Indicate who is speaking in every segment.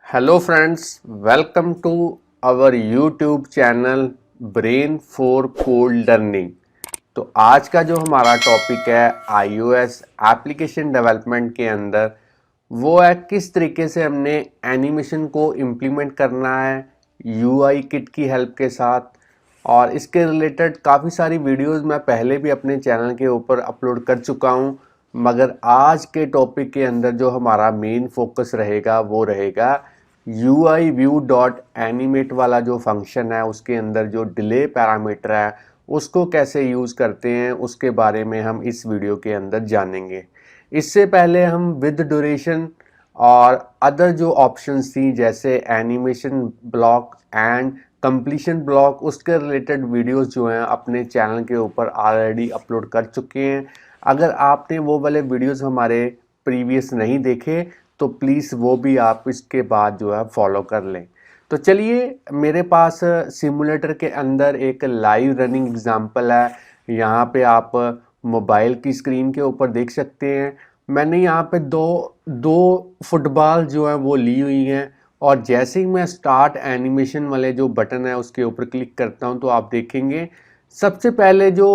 Speaker 1: Hello friends, welcome to our YouTube channel brain for code learning. तो आज का जो हमारा टॉपिक है iOS एप्लीकेशन डेवलपमेंट के अंदर वो है किस तरीके से हमने एनिमेशन को इम्प्लीमेंट करना है UI किट की हेल्प के साथ। और इसके रिलेटेड काफ़ी सारी वीडियोस मैं पहले भी अपने चैनल के ऊपर अपलोड कर चुका हूँ, मगर आज के टॉपिक के अंदर जो हमारा मेन फोकस रहेगा वो रहेगा UI व्यू डॉट एनिमेट वाला जो फंक्शन है उसके अंदर जो डिले पैरामीटर है उसको कैसे यूज़ करते हैं उसके बारे में हम इस वीडियो के अंदर जानेंगे। इससे पहले हम विद ड्यूरेशन और अदर जो ऑप्शंस थी जैसे animation block and completion block उसके रिलेटेड वीडियोस जो हैं अपने चैनल के ऊपर ऑलरेडी अपलोड कर चुके हैं। अगर आपने वो वाले वीडियोस हमारे प्रीवियस नहीं देखे तो प्लीज़ वो भी आप इसके बाद जो है फॉलो कर लें। तो चलिए, मेरे पास सिमुलेटर के अंदर एक लाइव रनिंग एग्जांपल है। यहाँ पे आप मोबाइल की स्क्रीन के ऊपर देख सकते हैं। मैंने यहाँ पे दो दो फुटबॉल जो है वो ली हुई हैं, और जैसे ही मैं स्टार्ट एनिमेशन वाले जो बटन है उसके ऊपर क्लिक करता हूँ तो आप देखेंगे सबसे पहले जो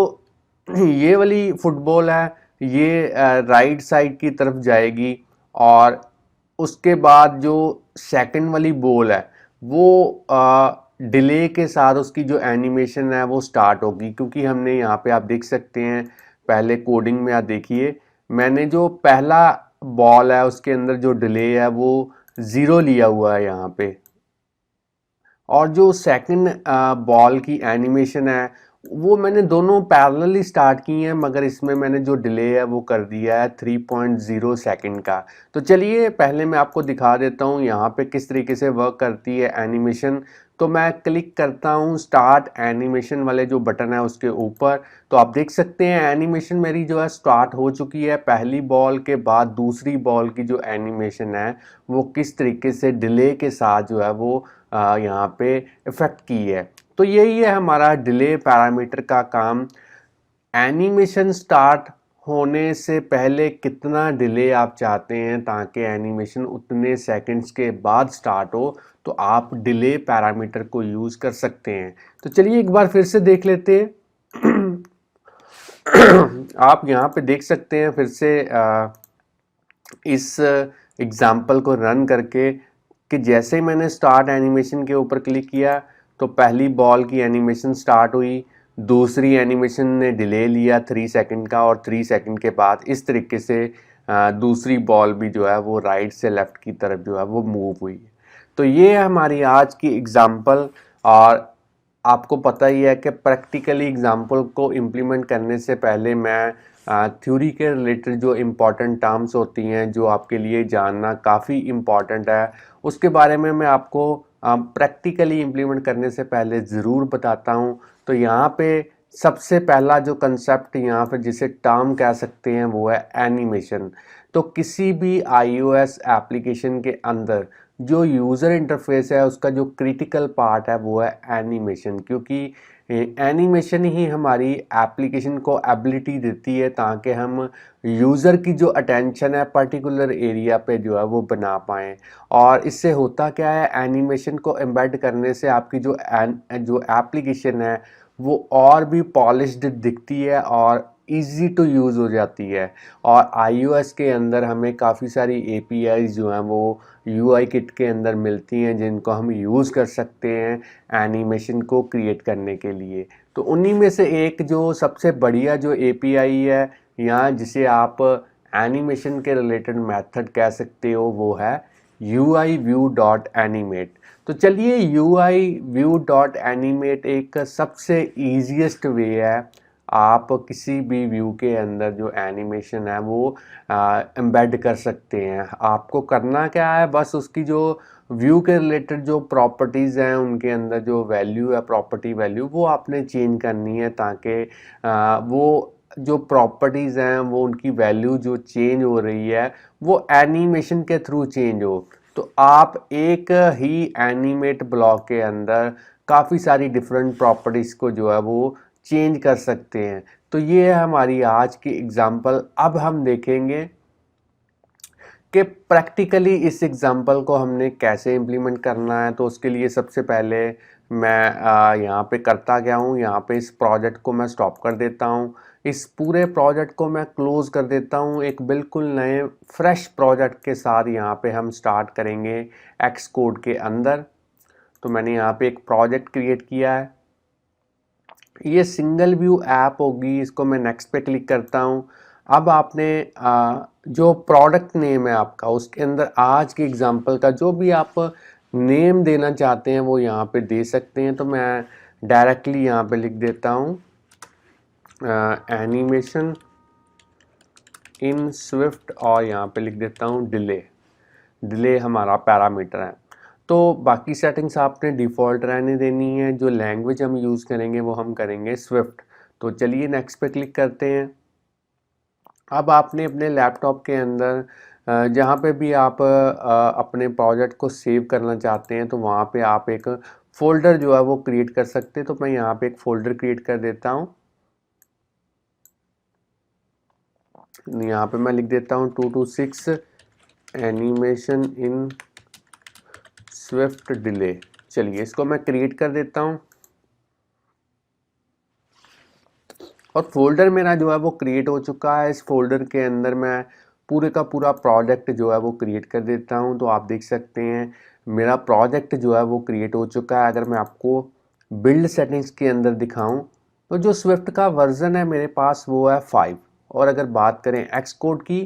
Speaker 1: ये वाली फुटबॉल है ये राइट साइड की तरफ जाएगी, और उसके बाद जो सेकंड वाली बॉल है वो डिले के साथ उसकी जो एनिमेशन है वो स्टार्ट होगी। क्योंकि हमने यहाँ पे आप देख सकते हैं, पहले कोडिंग में आप देखिए, मैंने जो पहला बॉल है उसके अंदर जो डिले है वो 0 लिया हुआ है यहाँ पे, और जो सेकंड बॉल की एनिमेशन है वो मैंने दोनों पैरेलली स्टार्ट की हैं, मगर इसमें मैंने जो डिले है वो कर दिया है 3.0 सेकंड का। तो चलिए पहले मैं आपको दिखा देता हूँ यहाँ पे किस तरीके से वर्क करती है एनिमेशन। तो मैं क्लिक करता हूँ स्टार्ट एनिमेशन वाले जो बटन है उसके ऊपर, तो आप देख सकते हैं एनिमेशन मेरी जो है स्टार्ट हो चुकी है। पहली बॉल के बाद दूसरी बॉल की जो एनिमेशन है वो किस तरीके से डिले के साथ जो है वो यहाँ पे इफेक्ट की है। तो यही है हमारा डिले पैरामीटर का काम। एनिमेशन स्टार्ट होने से पहले कितना डिले आप चाहते हैं ताकि एनिमेशन उतने सेकंड्स के बाद स्टार्ट हो, तो आप डिले पैरामीटर को यूज़ कर सकते हैं। तो चलिए एक बार फिर से देख लेते हैं। आप यहाँ पे देख सकते हैं फिर से इस एग्जाम्पल को रन करके कि जैसे ही मैंने स्टार्ट एनिमेशन के ऊपर क्लिक किया तो पहली बॉल की एनिमेशन स्टार्ट हुई, दूसरी एनिमेशन ने डिले लिया 3 सेकंड का, और 3 सेकंड के बाद इस तरीके से दूसरी बॉल भी जो है वो राइट से लेफ्ट की तरफ जो है वो मूव हुई। तो ये है हमारी आज की एग्जाम्पल। और आपको पता ही है कि प्रैक्टिकली एग्जाम्पल को इम्प्लीमेंट करने से पहले मैं थ्योरी के रिलेटेड जो इम्पॉर्टेंट टर्म्स होती हैं जो आपके लिए जानना काफ़ी इम्पॉर्टेंट है उसके बारे में मैं आपको प्रैक्टिकली इम्प्लीमेंट करने से पहले ज़रूर बताता हूँ। तो यहाँ पे सबसे पहला जो कंसेप्ट यहाँ पे जिसे टर्म कह सकते हैं वो है एनिमेशन। तो किसी भी iOS एप्लीकेशन के अंदर जो यूज़र इंटरफेस है उसका जो क्रिटिकल पार्ट है वो है एनिमेशन, क्योंकि एनिमेशन ही हमारी एप्लीकेशन को एबिलिटी देती है ताकि हम यूज़र की जो अटेंशन है पर्टिकुलर एरिया पे जो है वो बना पाएँ। और इससे होता क्या है, एनिमेशन को एम्बेड करने से आपकी जो एप्लीकेशन है वो और भी पॉलिश्ड दिखती है और इजी टू यूज़ हो जाती है। और iOS के अंदर हमें काफ़ी सारी APIs जो हैं वो UI किट के अंदर मिलती हैं जिनको हम यूज़ कर सकते हैं एनिमेशन को क्रिएट करने के लिए। तो उन्हीं में से एक जो सबसे बढ़िया जो API है यहाँ जिसे आप एनिमेशन के रिलेटेड मेथड कह सकते हो वो है UI व्यू डॉट एनिमेट। तो चलिए UI व्यू डॉट एनिमेट एक सबसे ईजीएस्ट वे है आप किसी भी व्यू के अंदर जो एनिमेशन है वो एम्बेड कर सकते हैं। आपको करना क्या है, बस उसकी जो व्यू के रिलेटेड जो प्रॉपर्टीज़ हैं उनके अंदर जो वैल्यू है प्रॉपर्टी वैल्यू वो आपने चेंज करनी है ताकि वो जो प्रॉपर्टीज़ हैं वो उनकी वैल्यू जो चेंज हो रही है वो एनिमेशन के थ्रू चेंज हो। तो आप एक ही एनिमेट ब्लॉक के अंदर काफ़ी सारी डिफरेंट प्रॉपर्टीज़ को जो है वो चेंज कर सकते हैं। तो ये है हमारी आज की एग्जांपल। अब हम देखेंगे कि प्रैक्टिकली इस एग्जांपल को हमने कैसे इम्प्लीमेंट करना है। तो उसके लिए सबसे पहले मैं यहाँ पे करता क्या हूँ, यहाँ पे इस प्रोजेक्ट को मैं स्टॉप कर देता हूँ, इस पूरे प्रोजेक्ट को मैं क्लोज कर देता हूँ। एक बिल्कुल नए फ्रेश प्रोजेक्ट के साथ यहाँ पे हम स्टार्ट करेंगे एक्स कोड के अंदर। तो मैंने यहाँ पे एक प्रोजेक्ट क्रिएट किया है, ये सिंगल व्यू ऐप होगी। इसको मैं नेक्स्ट पे क्लिक करता हूँ। अब आपने जो प्रोडक्ट नेम है आपका, उसके अंदर आज के एग्जांपल का जो भी आप नेम देना चाहते हैं वो यहाँ पे दे सकते हैं। तो मैं डायरेक्टली यहाँ पे लिख देता हूँ एनिमेशन इन स्विफ्ट, और यहाँ पे लिख देता हूँ डिले हमारा पैरामीटर है। तो बाकी सेटिंग्स आपने डिफ़ॉल्ट रहने देनी है। जो लैंग्वेज हम यूज़ करेंगे वो हम करेंगे स्विफ्ट। तो चलिए नेक्स्ट पे क्लिक करते हैं। अब आपने अपने लैपटॉप के अंदर जहाँ पे भी आप अपने प्रोजेक्ट को सेव करना चाहते हैं तो वहाँ पे आप एक फ़ोल्डर जो है वो क्रिएट कर सकते हैं। तो मैं यहाँ पे एक फ़ोल्डर क्रिएट कर देता हूँ। यहाँ पे मैं लिख देता हूँ 226 एनिमेशन इन स्विफ्ट डिले। चलिए इसको मैं क्रिएट कर देता हूँ और फोल्डर मेरा जो है वो क्रिएट हो चुका है। इस फोल्डर के अंदर मैं पूरे का पूरा प्रोजेक्ट जो है वो क्रिएट कर देता हूँ। तो आप देख सकते हैं मेरा प्रोजेक्ट जो है वो क्रिएट हो चुका है। अगर मैं आपको बिल्ड सेटिंग्स के अंदर दिखाऊं तो जो स्विफ्ट का वर्जन है मेरे पास वो है 5, और अगर बात करें एक्स कोड की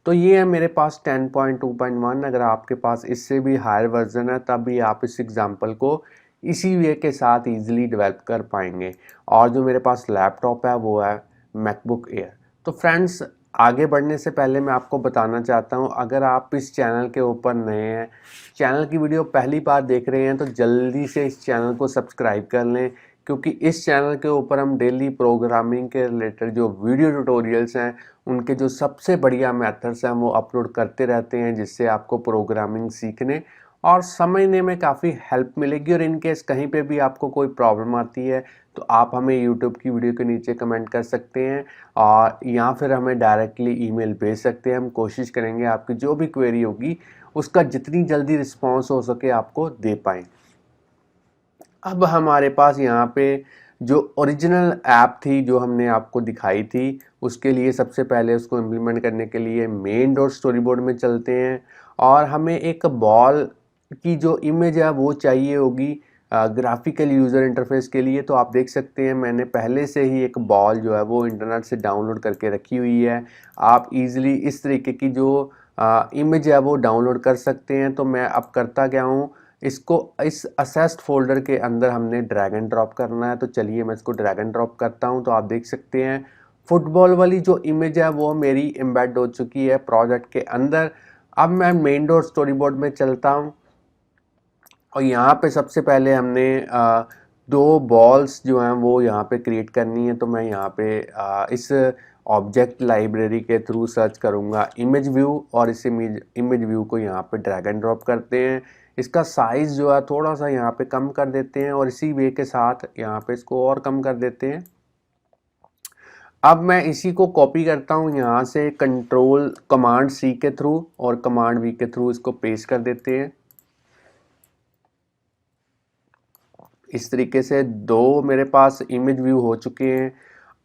Speaker 1: तो ये है मेरे पास 10.2.1। अगर आपके पास इससे भी हायर वर्जन है तब भी आप इस एग्जांपल को इसी वे के साथ इजीली डेवलप कर पाएंगे। और जो मेरे पास लैपटॉप है वो है मैकबुक एयर। तो फ्रेंड्स, आगे बढ़ने से पहले मैं आपको बताना चाहता हूं, अगर आप इस चैनल के ऊपर नए हैं, चैनल की वीडियो पहली बार देख रहे हैं, तो जल्दी से इस चैनल को सब्सक्राइब कर लें, क्योंकि इस चैनल के ऊपर हम डेली प्रोग्रामिंग के रिलेटेड जो वीडियो ट्यूटोरियल्स हैं उनके जो सबसे बढ़िया मेथड्स हैं वो अपलोड करते रहते हैं, जिससे आपको प्रोग्रामिंग सीखने और समझने में काफ़ी हेल्प मिलेगी। और इन केस कहीं पे भी आपको कोई प्रॉब्लम आती है तो आप हमें यूट्यूब की वीडियो के नीचे कमेंट कर सकते हैं और या फिर हमें डायरेक्टली ईमेल भेज सकते हैं। हम कोशिश करेंगे आपकी जो भी क्वेरी होगी उसका जितनी जल्दी रिस्पॉन्स हो सके आपको दे पाएँ। अब हमारे पास यहाँ पे जो ओरिजिनल ऐप थी जो हमने आपको दिखाई थी, उसके लिए सबसे पहले उसको इम्प्लीमेंट करने के लिए मेन डॉट स्टोरी बोर्ड में चलते हैं और हमें एक बॉल की जो इमेज है वो चाहिए होगी ग्राफिकल यूज़र इंटरफेस के लिए। तो आप देख सकते हैं मैंने पहले से ही एक बॉल जो है वो इंटरनेट से डाउनलोड करके रखी हुई है। आप इजीली इस तरीके की जो इमेज है वो डाउनलोड कर सकते हैं। तो मैं अब करता क्या हूँ, इसको इस असेस्ड फोल्डर के अंदर हमने ड्रैग एंड ड्रॉप करना है। तो चलिए मैं इसको ड्रैग एंड ड्रॉप करता हूँ। तो आप देख सकते हैं फुटबॉल वाली जो इमेज है वो मेरी एम्बेड हो चुकी है प्रोजेक्ट के अंदर। अब मैं मेन डॉट स्टोरी बोर्ड में चलता हूँ और यहाँ पे सबसे पहले हमने दो बॉल्स जो हैं वो यहाँ पे क्रिएट करनी है। तो मैं यहाँ पे इस ऑब्जेक्ट लाइब्रेरी के थ्रू सर्च करूँगा इमेज व्यू, और इस इमेज व्यू को यहाँ पे ड्रैग एंड ड्रॉप करते हैं। इसका साइज़ जो है थोड़ा सा यहाँ पे कम कर देते हैं और इसी वे के साथ यहाँ पे इसको और कम कर देते हैं। अब मैं इसी को कॉपी करता हूँ यहाँ से कंट्रोल कमांड सी के थ्रू और कमांड वी के थ्रू इसको पेस्ट कर देते हैं। इस तरीके से दो मेरे पास इमेज व्यू हो चुके हैं।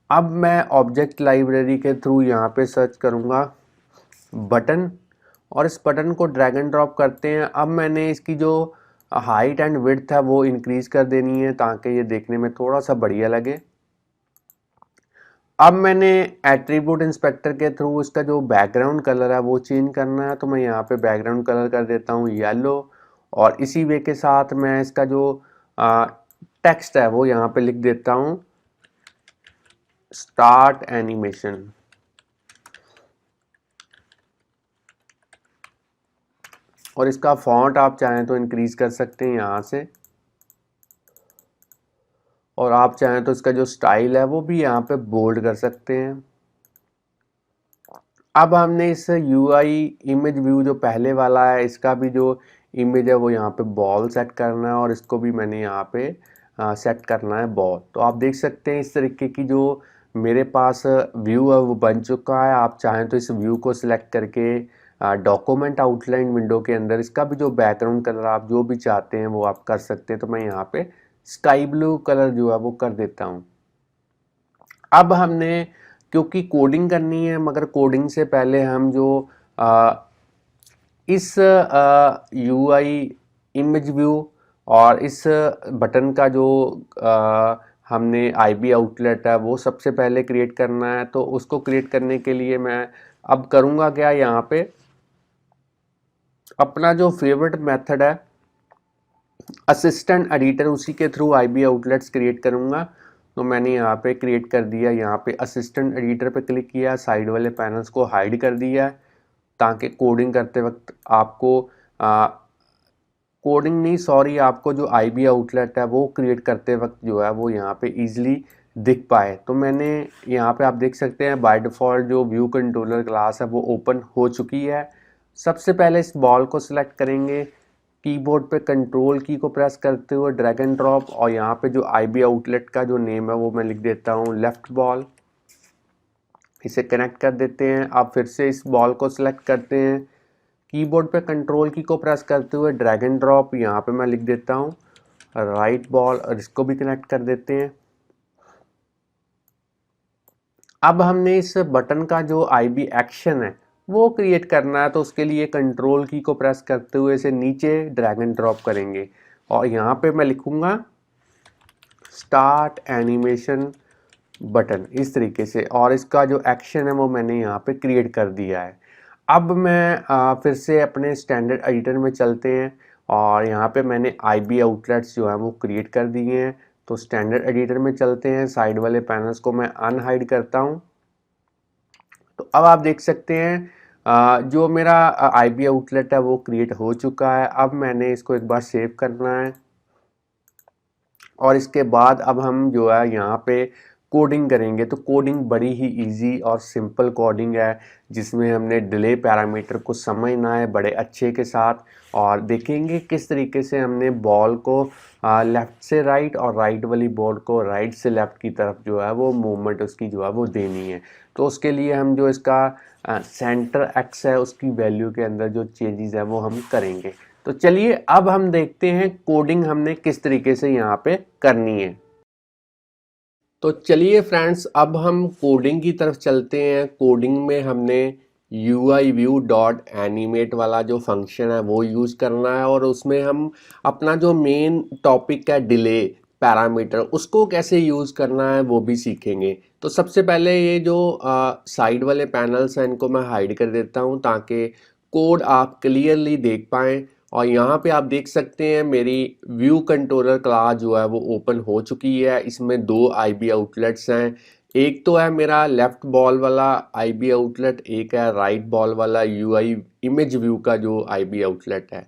Speaker 1: अब मैं ऑब्जेक्ट लाइब्रेरी के थ्रू यहाँ पे सर्च करूँगा बटन, और इस बटन को ड्रैग एंड ड्रॉप करते हैं। अब मैंने इसकी जो हाइट एंड विड्थ है वो इंक्रीज कर देनी है ताकि ये देखने में थोड़ा सा बढ़िया लगे। अब मैंने एट्रीब्यूट इंस्पेक्टर के थ्रू इसका जो बैकग्राउंड कलर है वो चेंज करना है। तो मैं यहाँ पे बैकग्राउंड कलर कर देता हूँ येलो, और इसी वे के साथ मैं इसका जो टेक्स्ट है वो यहाँ पे लिख देता हूँ स्टार्ट एनिमेशन। और इसका फॉन्ट आप चाहें तो इंक्रीज कर सकते हैं यहाँ से, और आप चाहें तो इसका जो स्टाइल है वो भी यहाँ पे बोल्ड कर सकते हैं। अब हमने इस UI इमेज व्यू जो पहले वाला है इसका भी जो इमेज है वो यहाँ पे बॉल सेट करना है, और इसको भी मैंने यहाँ पे सेट करना है बॉल। तो आप देख सकते हैं इस तरीके की जो मेरे पास व्यू है वो बन चुका है। आप चाहें तो इस व्यू को सिलेक्ट करके डॉक्यूमेंट आउटलाइन विंडो के अंदर इसका भी जो बैकग्राउंड कलर आप जो भी चाहते हैं वो आप कर सकते हैं। तो मैं यहाँ पे स्काई ब्लू कलर जो है वो कर देता हूँ। अब हमने क्योंकि कोडिंग करनी है, मगर कोडिंग से पहले हम जो इस यूआई इमेज व्यू और इस बटन का जो हमने आईबी आउटलेट है वो सबसे पहले क्रिएट करना है। तो उसको क्रिएट करने के लिए मैं अब करूँगा क्या, यहाँ पे अपना जो फेवरेट मेथड है असिस्टेंट एडिटर, उसी के थ्रू आईबी आउटलेट्स क्रिएट करूँगा। तो मैंने यहाँ पे क्रिएट कर दिया, यहाँ पे असिस्टेंट एडिटर पे क्लिक किया, साइड वाले पैनल्स को हाइड कर दिया ताकि कोडिंग करते वक्त आपको कोडिंग नहीं सॉरी आपको जो आईबी आउटलेट है वो क्रिएट करते वक्त जो है वो यहाँ पे इजीली दिख पाए। तो मैंने यहाँ पे आप देख सकते हैं बाय डिफ़ॉल्ट जो व्यू कंट्रोलर क्लास है वो ओपन हो चुकी है। सबसे पहले इस बॉल को सिलेक्ट करेंगे, कीबोर्ड पे कंट्रोल की को प्रेस करते हुए ड्रैग एंड ड्रॉप, और यहाँ पे जो आईबी आउटलेट का जो नेम है वो मैं लिख देता हूँ लेफ्ट बॉल। इसे कनेक्ट कर देते हैं। अब फिर से इस बॉल को सिलेक्ट करते हैं, कीबोर्ड पे कंट्रोल की को प्रेस करते हुए ड्रैग एंड ड्रॉप, यहाँ पे मैं लिख देता हूँ राइट बॉल, और इसको भी कनेक्ट कर देते हैं। अब हमने इस बटन का जो आईबी एक्शन है वो क्रिएट करना है, तो उसके लिए कंट्रोल की को प्रेस करते हुए इसे नीचे ड्रैग एंड ड्रॉप करेंगे, और यहाँ पे मैं लिखूंगा स्टार्ट एनिमेशन बटन इस तरीके से, और इसका जो एक्शन है वो मैंने यहाँ पे क्रिएट कर दिया है। अब मैं फिर से अपने स्टैंडर्ड एडिटर में चलते हैं, और यहाँ पे मैंने आईबी आउटलेट्स जो है वो क्रिएट कर दिए हैं। तो स्टैंडर्ड एडिटर में चलते हैं, साइड वाले पैनल्स को मैं अनहाइड करता हूँ। तो अब आप देख सकते हैं जो मेरा आईबी आउटलेट है वो क्रिएट हो चुका है। अब मैंने इसको एक बार सेव करना है, और इसके बाद अब हम जो है यहाँ पे कोडिंग करेंगे। तो कोडिंग बड़ी ही इजी और सिंपल कोडिंग है, जिसमें हमने डिले पैरामीटर को समझना है बड़े अच्छे के साथ, और देखेंगे किस तरीके से हमने बॉल को लेफ़्ट से राइट और राइट वाली बॉल को राइट से लेफ़्ट की तरफ जो है वो मूवमेंट उसकी जो है वो देनी है। तो उसके लिए हम जो इसका सेंटर एक्स है उसकी वैल्यू के अंदर जो चेंजेस है वो हम करेंगे। तो चलिए अब हम देखते हैं कोडिंग हमने किस तरीके से यहाँ पे करनी है। तो चलिए फ्रेंड्स अब हम कोडिंग की तरफ चलते हैं। कोडिंग में हमने UI view डॉट एनिमेट वाला जो फंक्शन है वो यूज़ करना है, और उसमें हम अपना जो मेन टॉपिक है डिले पैरामीटर उसको कैसे यूज़ करना है वो भी सीखेंगे। तो सबसे पहले ये जो साइड वाले पैनल्स हैं इनको मैं हाइड कर देता हूँ ताकि कोड आप क्लियरली देख पाएँ। और यहाँ पे आप देख सकते हैं मेरी व्यू कंट्रोलर क्लास जो है वो ओपन हो चुकी है। इसमें दो आईबी आउटलेट्स हैं, एक तो है मेरा लेफ्ट बॉल वाला आईबी आउटलेट, एक है राइट बॉल वाला यूआई इमेज व्यू का जो आईबी आउटलेट है।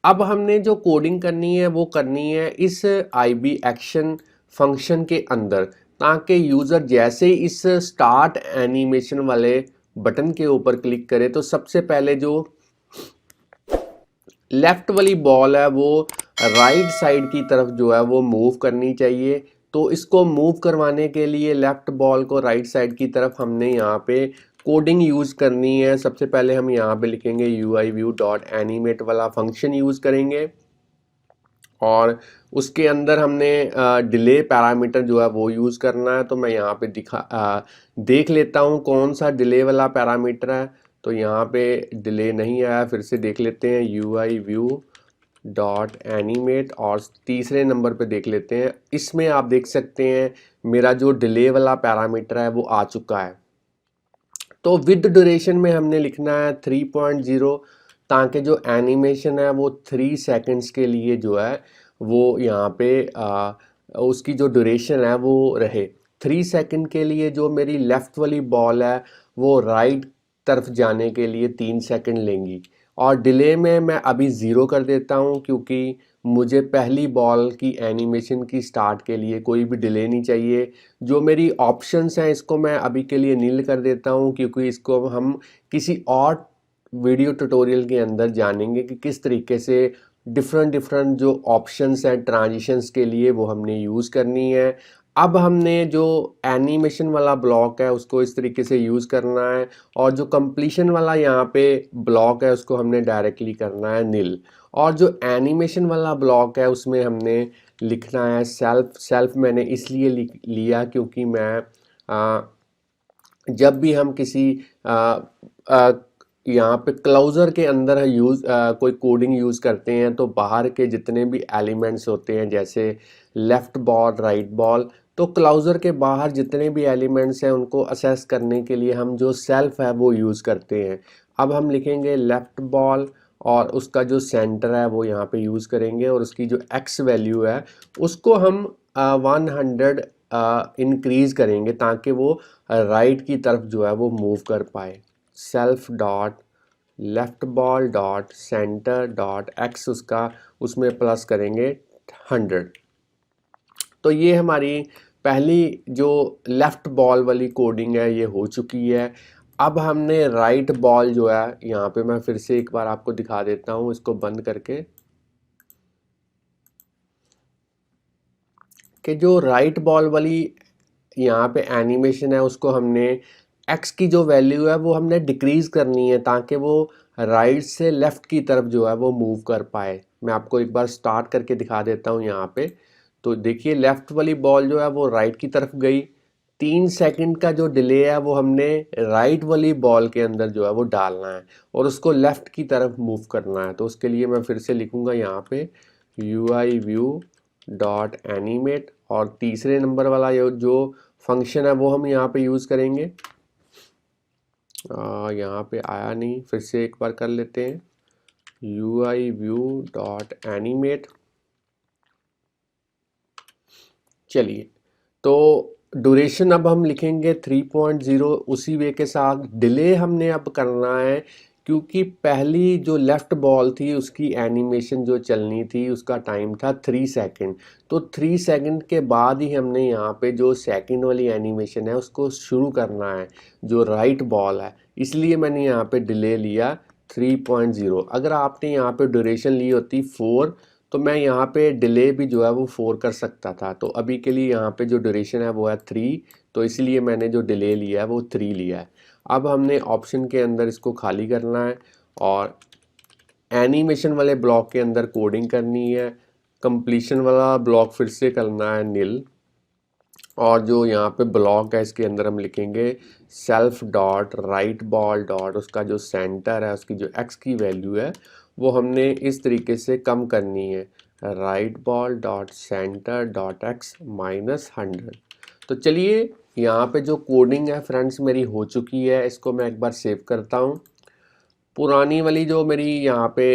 Speaker 1: अब हमने जो कोडिंग करनी है वो करनी है इस आईबी एक्शन फंक्शन के अंदर, ताकि यूज़र जैसे इस स्टार्ट एनिमेशन वाले बटन के ऊपर क्लिक करे तो सबसे पहले जो लेफ्ट वाली बॉल है वो राइट साइड की तरफ जो है वो मूव करनी चाहिए। तो इसको मूव करवाने के लिए लेफ्ट बॉल को राइट साइड की तरफ हमने यहाँ पे कोडिंग यूज़ करनी है। सबसे पहले हम यहाँ पे लिखेंगे UI view डॉट एनिमेट वाला फंक्शन यूज़ करेंगे, और उसके अंदर हमने डिले पैरामीटर जो है वो यूज़ करना है। तो मैं यहाँ पे देख लेता हूँ कौन सा डिले वाला पैरामीटर है। तो यहाँ पे डिले नहीं आया, फिर से देख लेते हैं UI view डॉट एनिमेट, और तीसरे नंबर पे देख लेते हैं। इसमें आप देख सकते हैं मेरा जो डिले वाला पैरामीटर है वो आ चुका है। तो विद ड्यूरेशन में हमने लिखना है 3.0, ताकि जो एनिमेशन है वो 3 सेकंड्स के लिए जो है वो यहाँ पे उसकी जो ड्यूरेशन है वो रहे 3 सेकंड के लिए। जो मेरी लेफ़्ट वाली बॉल है वो राइट तरफ जाने के लिए 3 सेकंड लेंगी, और डिले में मैं अभी 0 कर देता हूँ क्योंकि मुझे पहली बॉल की एनिमेशन की स्टार्ट के लिए कोई भी डिले नहीं चाहिए। जो मेरी ऑप्शंस हैं इसको मैं अभी के लिए नील कर देता हूँ, क्योंकि इसको हम किसी और वीडियो ट्यूटोरियल के अंदर जानेंगे कि किस तरीके से डिफरेंट जो ऑप्शंस हैं ट्रांजिशंस के लिए वो हमने यूज़ करनी है। अब हमने जो एनिमेशन वाला ब्लॉक है उसको इस तरीके से यूज़ करना है, और जो कंप्लीशन वाला यहाँ पे ब्लॉक है उसको हमने डायरेक्टली करना है नील। और जो एनिमेशन वाला ब्लॉक है उसमें हमने लिखना है सेल्फ। सेल्फ मैंने इसलिए लिया क्योंकि मैं जब भी हम किसी यहाँ पे क्लाउजर के अंदर कोई कोडिंग यूज़ करते हैं तो बाहर के जितने भी एलिमेंट्स होते हैं जैसे लेफ़्ट बॉल राइट बॉल, तो क्लाउजर के बाहर जितने भी एलिमेंट्स हैं उनको असेस करने के लिए हम जो सेल्फ है वो यूज़ करते हैं। अब हम लिखेंगे लेफ़्ट बॉल और उसका जो सेंटर है वो यहाँ पे यूज़ करेंगे, और उसकी जो एक्स वैल्यू है उसको हम 100 इंक्रीज़ करेंगे ताकि वो राइट की तरफ जो है वो मूव कर पाए। Self dot left ball dot centre dot x उसका उसमें प्लस करेंगे 100। तो ये हमारी पहली जो लेफ़्ट बॉल वाली कोडिंग है ये हो चुकी है। अब हमने राइट बॉल जो है यहाँ पे मैं फिर से एक बार आपको दिखा देता हूँ इसको बंद करके, कि जो राइट बॉल वाली यहाँ पे एनिमेशन है उसको हमने एक्स की जो वैल्यू है वो हमने डिक्रीज़ करनी है ताकि वो राइट से लेफ़्ट की तरफ जो है वो मूव कर पाए। मैं आपको एक बार स्टार्ट करके दिखा देता हूँ यहाँ पे। तो देखिए लेफ़्ट वाली बॉल जो है वो राइट की तरफ गई, 3 सेकंड का जो डिले है वो हमने राइट वाली बॉल के अंदर जो है वो डालना है और उसको लेफ़्ट की तरफ मूव करना है। तो उसके लिए मैं फिर से लिखूँगा यहाँ पे UI व्यू डॉट एनिमेट, और तीसरे नंबर वाला जो फंक्शन है वो हम यहाँ पे यूज़ करेंगे। यहाँ पे आया नहीं, फिर से एक बार कर लेते हैं UI व्यू डॉट एनिमेट। चलिए, तो ड्यूरेशन अब हम लिखेंगे 3.0, उसी वे के साथ डिले हमने अब करना है क्योंकि पहली जो लेफ़्ट बॉल थी उसकी एनिमेशन जो चलनी थी उसका टाइम था 3 सेकंड। तो 3 सेकंड के बाद ही हमने यहाँ पे जो सेकंड वाली एनिमेशन है उसको शुरू करना है जो राइट बॉल है, इसलिए मैंने यहाँ पे डिले लिया 3.0। अगर आपने यहाँ पे ड्यूरेशन ली होती 4 तो मैं यहाँ पे डिले भी जो है वो 4 कर सकता था। तो अभी के लिए यहाँ पे जो ड्यूरेशन है वो है 3, तो इसलिए मैंने जो डिले लिया है वो 3 लिया है। अब हमने ऑप्शन के अंदर इसको खाली करना है और एनिमेशन वाले ब्लॉक के अंदर कोडिंग करनी है। कंप्लीशन वाला ब्लॉक फिर से करना है नील, और जो यहाँ पे ब्लॉक है इसके अंदर हम लिखेंगे self dot right ball dot उसका जो सेंटर है उसकी जो एक्स की वैल्यू है वो हमने इस तरीके से कम करनी है, right ball dot centre dot x -100। तो चलिए यहाँ पे जो कोडिंग है फ्रेंड्स मेरी हो चुकी है, इसको मैं एक बार सेव करता हूँ। पुरानी वाली जो मेरी यहाँ पे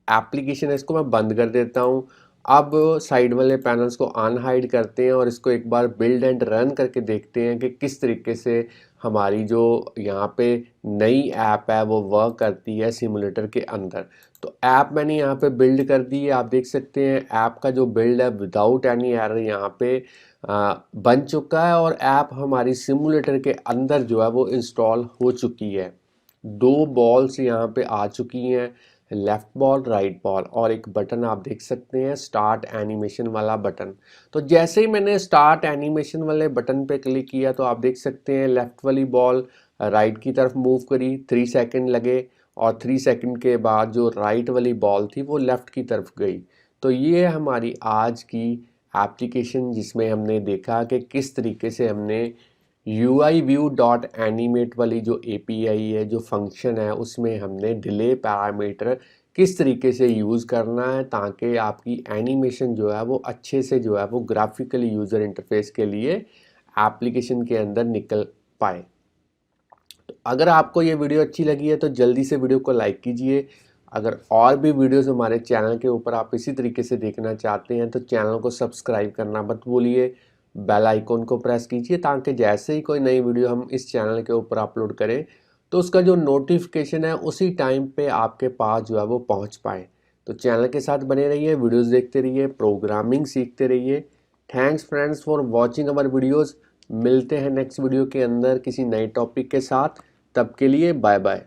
Speaker 1: एप्लीकेशन है इसको मैं बंद कर देता हूँ। अब साइड वाले पैनल्स को अनहाइड करते हैं और इसको एक बार बिल्ड एंड रन करके देखते हैं कि किस तरीके से हमारी जो यहाँ पे नई ऐप है वो वर्क करती है सिमुलेटर के अंदर। तो ऐप मैंने यहाँ पे बिल्ड कर दी है, आप देख सकते हैं ऐप का जो बिल्ड है विदाउट एनी एरर यहाँ पे बन चुका है और ऐप हमारी सिमुलेटर के अंदर जो है वो इंस्टॉल हो चुकी है। 2 बॉल्स यहाँ पे आ चुकी हैं, लेफ़्ट बॉल राइट बॉल, और एक बटन आप देख सकते हैं स्टार्ट एनिमेशन वाला बटन। तो जैसे ही मैंने स्टार्ट एनिमेशन वाले बटन पे क्लिक किया तो आप देख सकते हैं लेफ़्ट वाली बॉल राइट की तरफ मूव करी, 3 सेकंड लगे, और 3 सेकंड के बाद जो राइट वाली बॉल थी वो लेफ़्ट की तरफ गई। तो ये हमारी आज की एप्लीकेशन जिसमें हमने देखा कि किस तरीके से हमने UI व्यू डॉट एनिमेट वाली जो API है जो फंक्शन है उसमें हमने डिले पैरामीटर किस तरीके से यूज़ करना है ताकि आपकी एनिमेशन जो है वो अच्छे से जो है वो ग्राफिकल यूज़र इंटरफेस के लिए एप्लीकेशन के अंदर निकल पाए। तो अगर आपको ये वीडियो अच्छी लगी है तो जल्दी से वीडियो को लाइक कीजिए। अगर और भी वीडियोस हमारे चैनल के ऊपर आप इसी तरीके से देखना चाहते हैं तो चैनल को सब्सक्राइब करना मत भूलिए, बेल आइकॉन को प्रेस कीजिए ताकि जैसे ही कोई नई वीडियो हम इस चैनल के ऊपर अपलोड करें तो उसका जो नोटिफिकेशन है उसी टाइम पे आपके पास जो है वो पहुंच पाए। तो चैनल के साथ बने रहिए, वीडियोस देखते रहिए, प्रोग्रामिंग सीखते रहिए। Thanks friends for watching our videos. मिलते हैं नेक्स्ट वीडियो के अंदर किसी नए टॉपिक के साथ, तब के लिए बाय बाय।